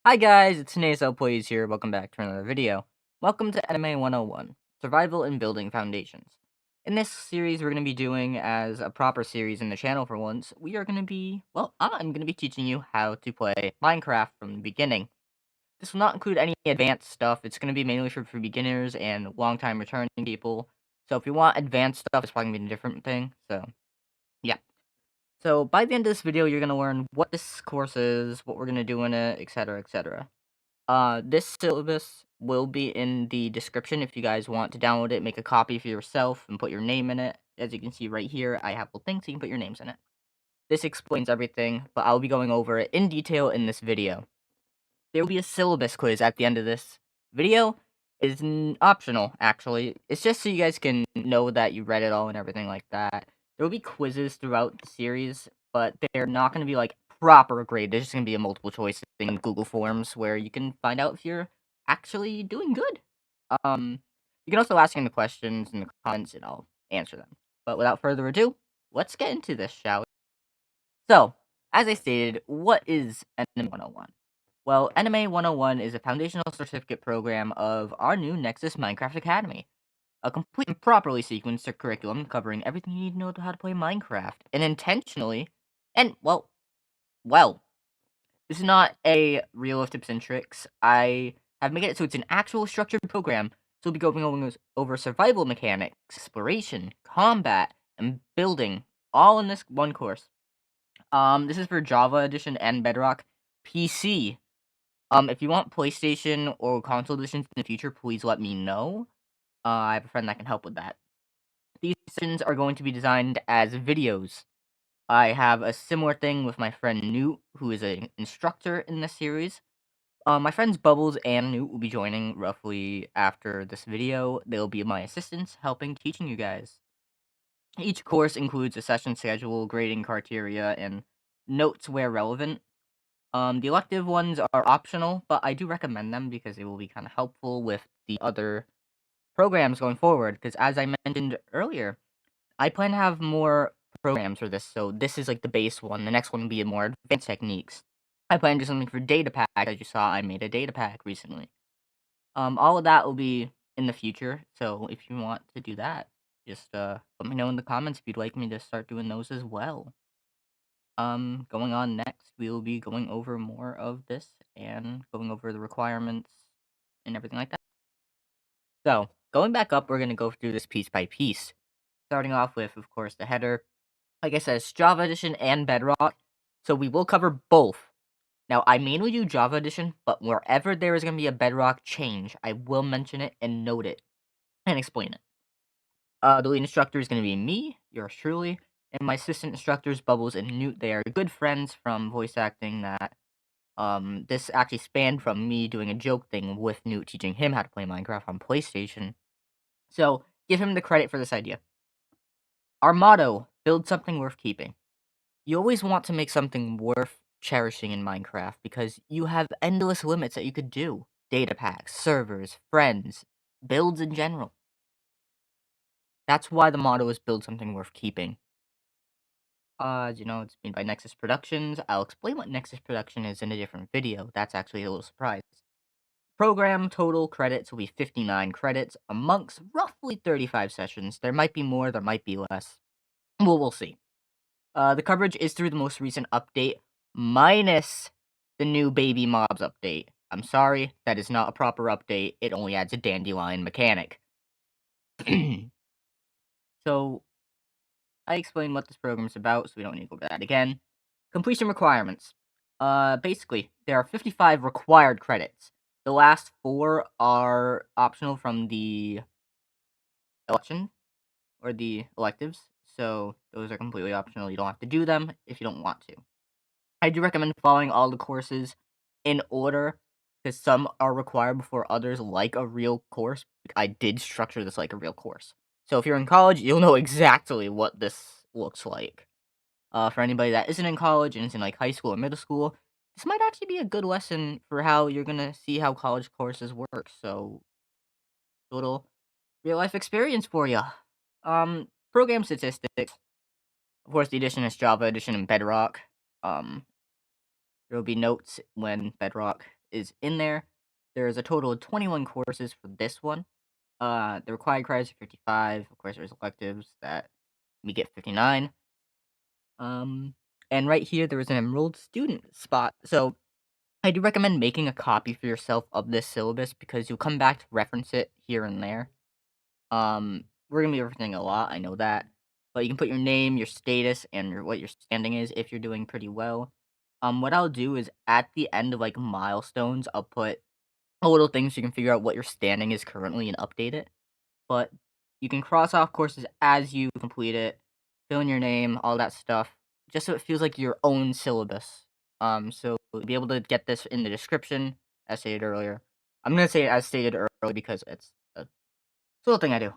Hi guys, it's Nexus Minecraft here. Welcome back to another video. Welcome to NMA 101, Survival and Building Foundations. In this series we're going to be doing as a proper series in the channel for once, we are going to be, I'm going to be teaching you how to play Minecraft from the beginning. This will not include any advanced stuff. It's going to be mainly for beginners and long-time returning people. So if you want advanced stuff, it's probably going to be a different thing. So, yeah. So by the end of this video, you're going to learn what this course is, what we're going to do in it, etc., etc. This syllabus will be in the description if you guys want to download it, make a copy for yourself, and put your name in it. As you can see right here, I have little things so you can put your names in it. This explains everything, but I'll be going over it in detail in this video. There will be a syllabus quiz at the end of this video. It's optional, actually. It's just so you guys can know that you read it all and everything like that. There will be quizzes throughout the series, but they're not going to be like proper grade. There's just going to be a multiple choice thing in Google Forms where you can find out if you're actually doing good. You can also ask any questions in the comments and I'll answer them. But without further ado, let's get into this, shall we? So, as I stated, what is NMA 101? Well, NMA 101 is a foundational certificate program of our new Nexus Minecraft Academy. A complete and properly sequenced curriculum covering everything you need to know how to play Minecraft. And intentionally, and this is not a reel of tips and tricks. I have made it so it's an actual structured program. So we'll be going over survival mechanics, exploration, combat, and building, all in this one course. This is for Java Edition and Bedrock PC. If you want PlayStation or console editions in the future, please let me know. I have a friend that can help with that. These sessions are going to be designed as videos. I have a similar thing with my friend Newt, who is an instructor in this series. My friends Bubbles and Newt will be joining roughly after this video. They'll be my assistants, helping teaching you guys. Each course includes a session schedule, grading criteria, and notes where relevant. The elective ones are optional, but I do recommend them because they will be kind of helpful with the other programs going forward. Because as I mentioned earlier, I plan to have more programs for this, so this is like the base one. The next one will be more advanced techniques. I plan to do something for data pack. As you saw, I made a data pack recently. All of that will be in the future, so if you want to do that, just let me know in the comments if you'd like me to start doing those as well. Going on next, we will be going over more of this and going over the requirements and everything like that. So, going back up, we're going to go through this piece by piece. Starting off with, of course, the header. Like I said, it's Java Edition and Bedrock, so we will cover both. Now, I mainly do Java Edition, but wherever there is going to be a Bedrock change, I will mention it and note it and explain it. The lead instructor is going to be me, yours truly, and my assistant instructors, Bubbles and Newt. They are good friends from voice acting that this actually spanned from me doing a joke thing with Newt teaching him how to play Minecraft on PlayStation. So, give him the credit for this idea. Our motto, build something worth keeping. You always want to make something worth cherishing in Minecraft because you have endless limits that you could do. Data packs, servers, friends, builds in general. That's why the motto is build something worth keeping. As you know, it's made by Nexus Productions. I'll explain what Nexus Production is in a different video. That's actually a little surprise. Program total credits will be 59 credits amongst roughly 35 sessions. There might be more, there might be less. Well, we'll see. The coverage is through the most recent update, minus the new baby mobs update. I'm sorry, that is not a proper update. It only adds a dandelion mechanic. So, I explained what this program is about, so we don't need to go over that again. Completion requirements. Basically, there are 55 required credits. The last 4 are optional from the election, or the electives, so those are completely optional. You don't have to do them if you don't want to. I do recommend following all the courses in order, because some are required before others, like a real course. I did structure this like a real course. So if you're in college, you'll know exactly what this looks like. For anybody that isn't in college and is in like high school or middle school, this might actually be a good lesson for how you're gonna see how college courses work. So, a little real life experience for you. Program statistics. Of course, the edition is Java Edition and Bedrock. There will be notes when Bedrock is in there. There's a total of 21 courses for this one. The required credits are 55. Of course, there's electives that we get 59. And right here, there is an enrolled student spot. So I do recommend making a copy for yourself of this syllabus because you'll come back to reference it here and there. We're gonna be referencing a lot, I know that, but you can put your name, your status, and what your standing is if you're doing pretty well. What I'll do is at the end of like milestones, I'll put a little thing so you can figure out what your standing is currently and update it. But you can cross off courses as you complete it, fill in your name, all that stuff, just so it feels like your own syllabus. So you'll be able to get this in the description, as stated earlier. I'm gonna say it as stated earlier because it's a little thing I do.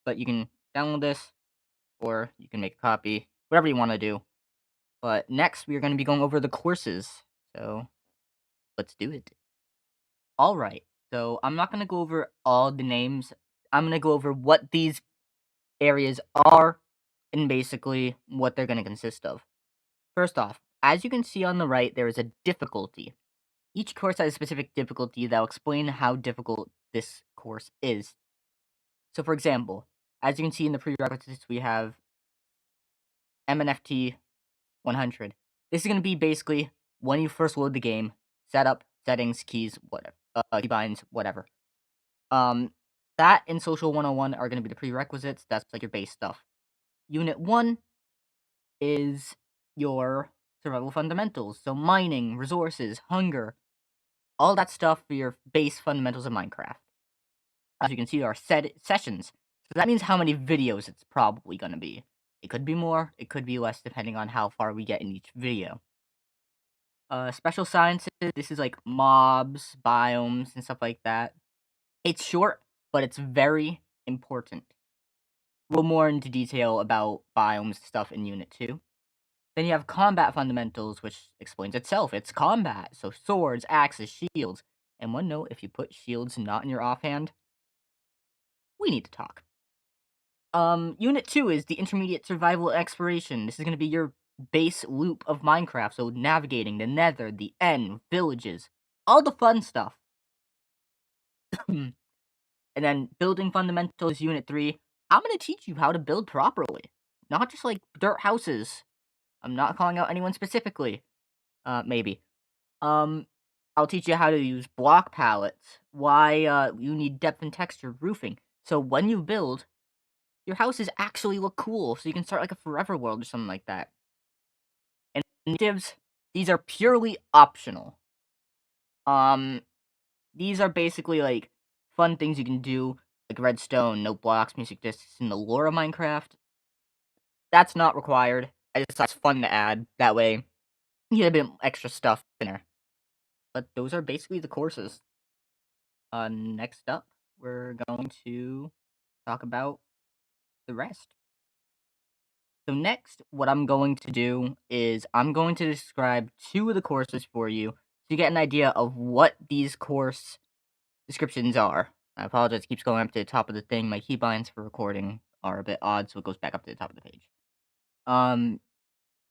But you can download this, or you can make a copy, whatever you want to do. But next, we are going to be going over the courses. So let's do it. All right. So I'm not going to go over all the names. I'm going to go over what these areas are and basically what they're going to consist of. First off, as you can see on the right, there is a difficulty. Each course has a specific difficulty that will explain how difficult this course is. So for example, as you can see in the prerequisites, we have MNFT 100. This is going to be basically when you first load the game, setup, settings, keys, whatever, keybinds, whatever. That and Social 101 are going to be the prerequisites. That's like your base stuff. Unit 1 is your survival fundamentals. So mining, resources, hunger, all that stuff for your base fundamentals of Minecraft. As you can see, there are sessions. So that means how many videos it's probably going to be. It could be more, it could be less, depending on how far we get in each video. Special sciences, this is like mobs, biomes, and stuff like that. It's short, but it's very important. We'll more into detail about biomes stuff in Unit 2. Then you have combat fundamentals, which explains itself. It's combat, so swords, axes, shields. And one note, if you put shields not in your offhand, we need to talk. Unit 2 is the intermediate survival exploration. This is going to be your base loop of Minecraft, so navigating the nether, the end, villages, all the fun stuff. And then building fundamentals, Unit 3. I'm going to teach you how to build properly, not just like dirt houses. I'm not calling out anyone specifically. Maybe. I'll teach you how to use block palettes, why you need depth and texture roofing. So when you build, your houses actually look cool, so you can start like a forever world or something like that. And initiatives, these are purely optional. These are basically like fun things you can do, like redstone, no blocks, music discs in the lore of Minecraft. That's not required. I just thought it's fun to add. That way, you get a bit extra stuff in there. But those are basically the courses. Next up, we're going to talk about the rest. So next, what I'm going to do is I'm going to describe 2 of the courses for you so you get an idea of what these course descriptions are. I apologize, it keeps going up to the top of the thing. My keybinds for recording are a bit odd, so it goes back up to the top of the page.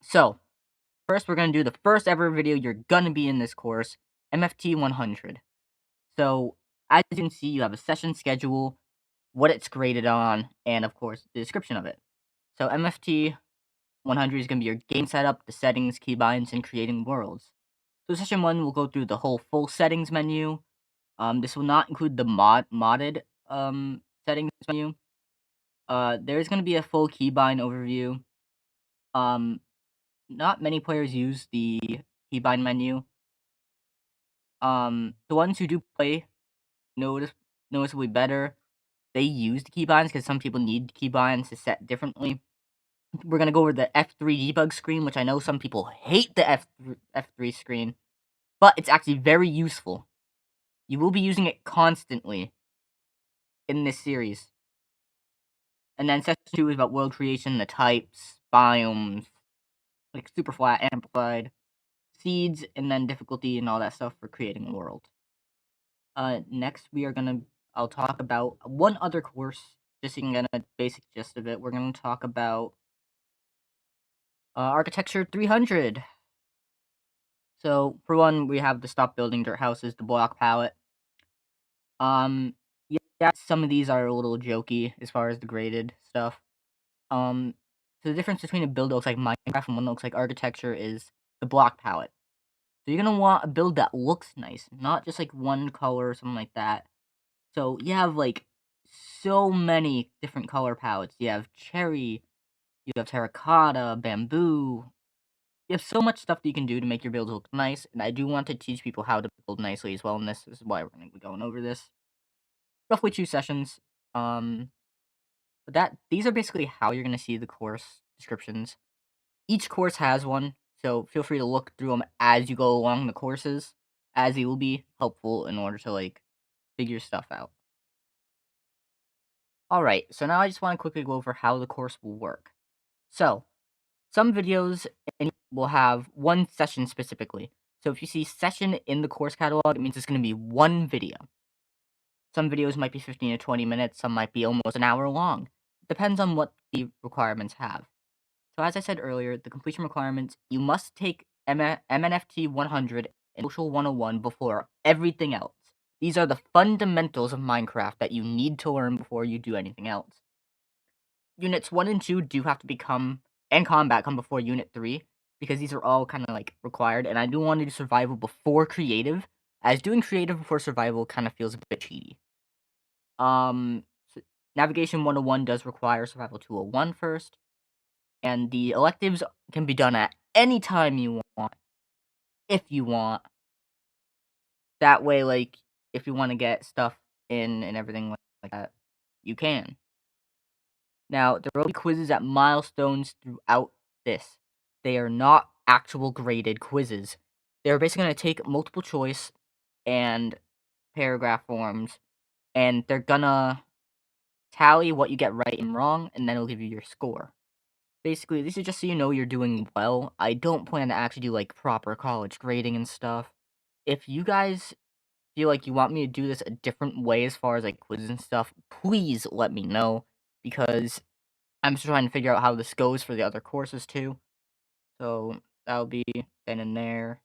So, first we're going to do the first ever video you're going to be in this course, MFT 100. So, as you can see, you have a session schedule, what it's graded on, and of course, the description of it. So, MFT 100 is going to be your game setup, the settings, keybinds, and creating worlds. So session 1 will go through the whole full settings menu. This will not include the modded settings menu. There's going to be a full keybind overview. Not many players use the keybind menu. The ones who do play noticeably better, they use the keybinds because some people need keybinds to set differently. We're going to go over the F3 debug screen, which I know some people hate the F3 screen, but it's actually very useful. You will be using it constantly in this series. And then session 2 is about world creation, the types, biomes, like super flat, amplified, seeds, and then difficulty and all that stuff for creating a world. Next, I'll talk about one other course, just so you can get a basic gist of it. We're going to talk about Architecture 300. So for one, we have the stop building dirt houses, the block palette. Um, yeah, some of these are a little jokey as far as the graded stuff. So the difference between a build that looks like Minecraft and one that looks like architecture is the block palette. So you're gonna want a build that looks nice, not just like one color or something like that. So you have like so many different color palettes. You have cherry, you have terracotta, bamboo. You have so much stuff that you can do to make your builds look nice, and I do want to teach people how to build nicely as well in this. This is why we're going to be going over this. Roughly 2 sessions. Um, but these are basically how you're going to see the course descriptions. Each course has one, so feel free to look through them as you go along the courses, as it will be helpful in order to like figure stuff out. Alright, so now I just want to quickly go over how the course will work. So, some videos will have one session specifically. So if you see session in the course catalog, it means it's going to be one video. Some videos might be 15 to 20 minutes, some might be almost an hour long. Depends on what the requirements have. So as I said earlier, the completion requirements, you must take MNFT 100 and Social 101 before everything else. These are the fundamentals of Minecraft that you need to learn before you do anything else. Units 1 and 2 do have to become, and combat come before Unit 3, because these are all kind of like required, and I do want to do survival before creative, as doing creative before survival kind of feels a bit cheaty. So Navigation 101 does require survival 201 first, and the electives can be done at any time you want, if you want. That way, like, if you want to get stuff in and everything like that, you can. Now, there will be quizzes at milestones throughout this. They are not actual graded quizzes. They're basically going to take multiple choice and paragraph forms, and they're gonna tally what you get right and wrong, and then it'll give you your score. Basically, this is just so you know you're doing well. I don't plan to actually do, like, proper college grading and stuff. If you guys feel like you want me to do this a different way as far as, like, quizzes and stuff, please let me know, because I'm still trying to figure out how this goes for the other courses too. So that'll be then and there.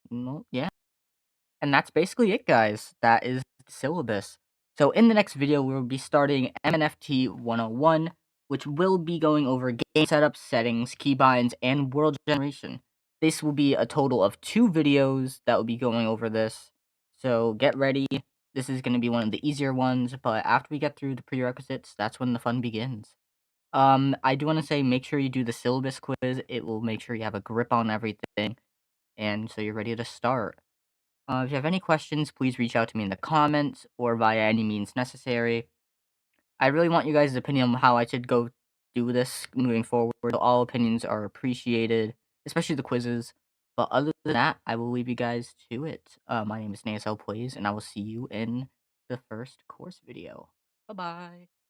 No, yeah. And that's basically it, guys. That is the syllabus. So in the next video, we'll be starting MNFT 101, which will be going over game setup, settings, keybinds, and world generation. This will be a total of 2 videos that will be going over this. So get ready. This is going to be one of the easier ones, but after we get through the prerequisites, that's when the fun begins. I do want to say make sure you do the syllabus quiz. It will make sure you have a grip on everything, and so you're ready to start. If you have any questions, please reach out to me in the comments or via any means necessary. I really want you guys' opinion on how I should go do this moving forward. All opinions are appreciated, especially the quizzes. But other than that, I will leave you guys to it. My name is NSL Plays, and I will see you in the first course video. Bye-bye.